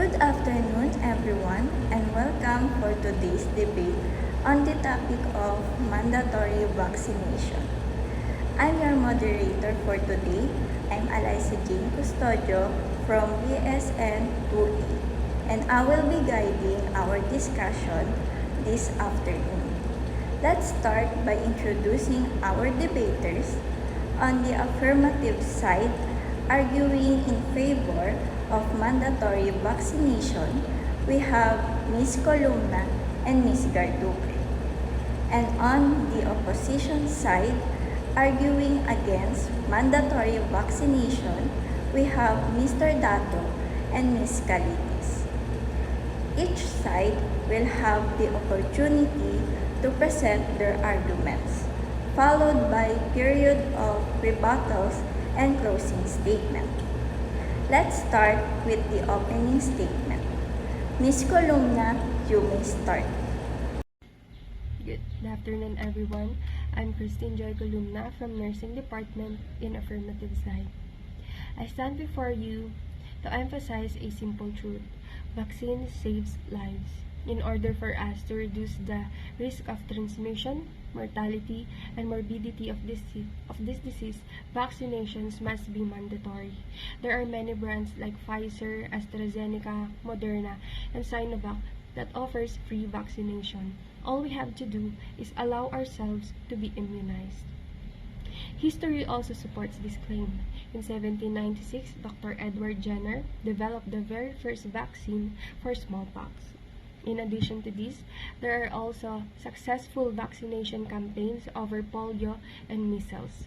Good afternoon, everyone, and welcome for today's debate on the topic of mandatory vaccination. I'm your moderator for today. I'm Alyssa Jane Custodio from BSN 2A, and I will be guiding our discussion this afternoon. Let's start by introducing our debaters. On the affirmative side, arguing in favor of mandatory vaccination, we have Ms. Columna and Ms. Garduque. And on the opposition side, arguing against mandatory vaccination, we have Mr. Dato and Ms. Calitis. Each side will have the opportunity to present their arguments, followed by a period of rebuttals and closing statement. Let's start with the opening statement. Ms. Columna, you may start. Good afternoon, everyone. I'm Christine Joy Columna from Nursing Department in Affirmative Side. I stand before you to emphasize a simple truth. Vaccine saves lives. In order for us to reduce the risk of transmission, mortality, and morbidity of this disease, vaccinations must be mandatory. There are many brands like Pfizer, AstraZeneca, Moderna, and Sinovac that offers free vaccination. All we have to do is allow ourselves to be immunized. History also supports this claim. In 1796, Dr. Edward Jenner developed the very first vaccine for smallpox. In addition to this, there are also successful vaccination campaigns over polio and measles.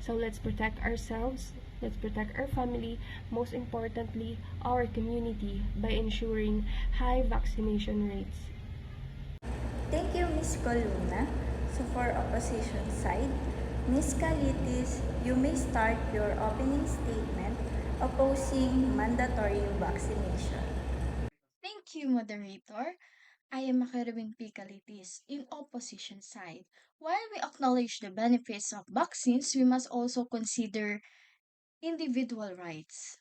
So let's protect ourselves, let's protect our family, most importantly, our community by ensuring high vaccination rates. Thank you, Ms. Columna. So for opposition side, Ms. Calitis, you may start your opening statement opposing mandatory vaccination. Thank you, moderator. I am Macarewin P. Calitis in opposition side. While we acknowledge the benefits of vaccines, we must also consider individual rights.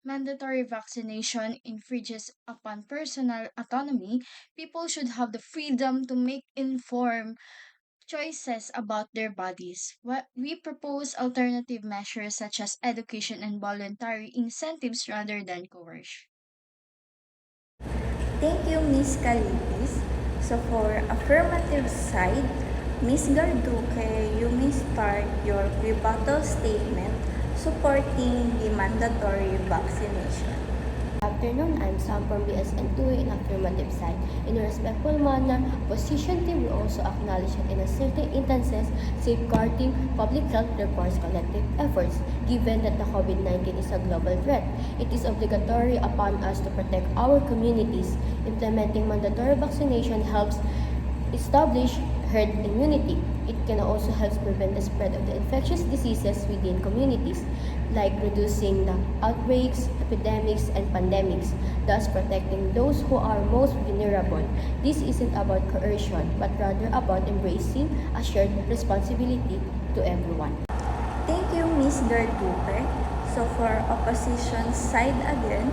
Mandatory vaccination infringes upon personal autonomy. People should have the freedom to make informed choices about their bodies. We propose alternative measures such as education and voluntary incentives rather than coercion. Thank you, Ms. Calitis. So for affirmative side, Ms. Garduque, you may start your rebuttal statement supporting the mandatory vaccination. Good afternoon, I'm Sam from BSN2 in affirmative side. In a respectful manner, opposition team will also acknowledge that in a certain instances, safeguarding public health requires collective efforts. Given that the COVID-19 is a global threat, it is obligatory upon us to protect our communities. Implementing mandatory vaccination helps establish herd immunity. It can also help prevent the spread of the infectious diseases within communities, like reducing the outbreaks, epidemics, and pandemics, thus protecting those who are most vulnerable. This isn't about coercion, but rather about embracing a shared responsibility to everyone. Thank you, Ms. Garduque. So for opposition side again,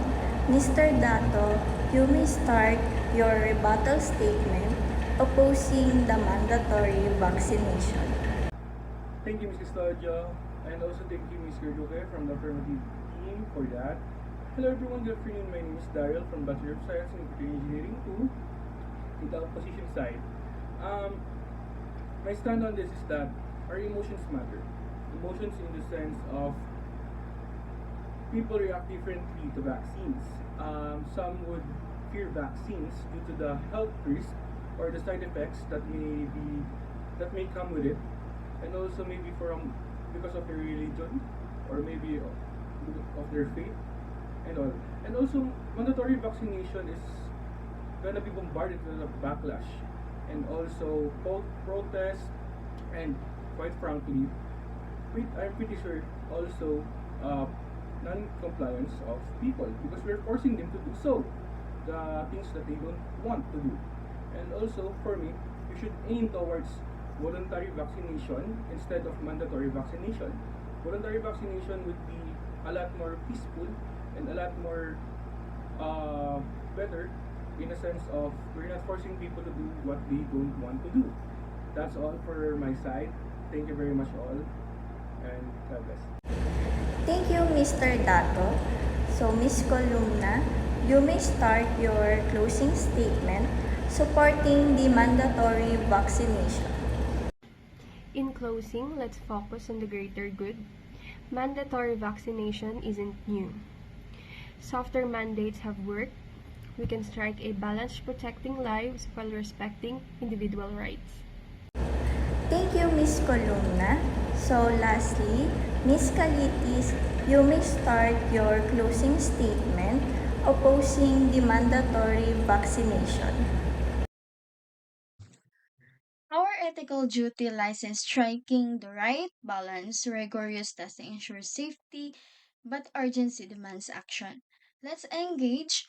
Mr. Dato, you may start your rebuttal statement opposing the mandatory vaccination. Thank you, Ms. Custodio, and also thank you, Ms. Garduque from the affirmative team for that. Hello everyone, good afternoon. My name is Daryl from Bachelor of Science in Computer Engineering 2 in the opposition side. My stand on this is that our emotions matter. Emotions in the sense of people react differently to vaccines. Some would fear vaccines due to the health risk or the side effects that may come with it, and also maybe because of their religion or maybe of their faith and all. And also mandatory vaccination is gonna be bombarded with a backlash and also protest, and quite frankly, I'm pretty sure also non-compliance of people, because we're forcing them to do so the things that they don't want to do. And also for me, we should aim towards voluntary vaccination instead of mandatory vaccination. Voluntary vaccination would be a lot more peaceful and a lot more better in a sense of we're not forcing people to do what they don't want to do. That's all for my side. Thank you very much all, and God bless. Thank you, Mr. Dato. So, Ms. Columna, you may start your closing statement supporting the mandatory vaccination. In closing, let's focus on the greater good. Mandatory vaccination isn't new. Softer mandates have worked. We can strike a balance protecting lives while respecting individual rights. Thank you, Ms. Columna. So, lastly, Ms. Calitis, you may start your closing statement opposing the mandatory vaccination. Our ethical duty lies in striking the right balance. Rigorous testing ensures safety, but urgency demands action. Let's engage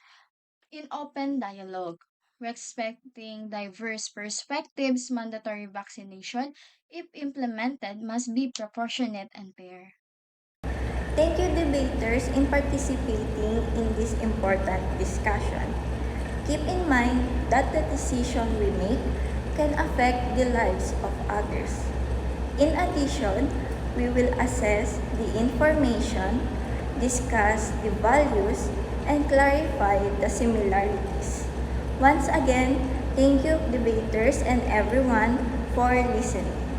in open dialogue. Respecting diverse perspectives, mandatory vaccination, if implemented, must be proportionate and fair. Thank you, debaters, in participating in this important discussion. Keep in mind that the decision we make can affect the lives of others. In addition, we will assess the information, discuss the values, and clarify the similarities. Once again, thank you, debaters and everyone, for listening.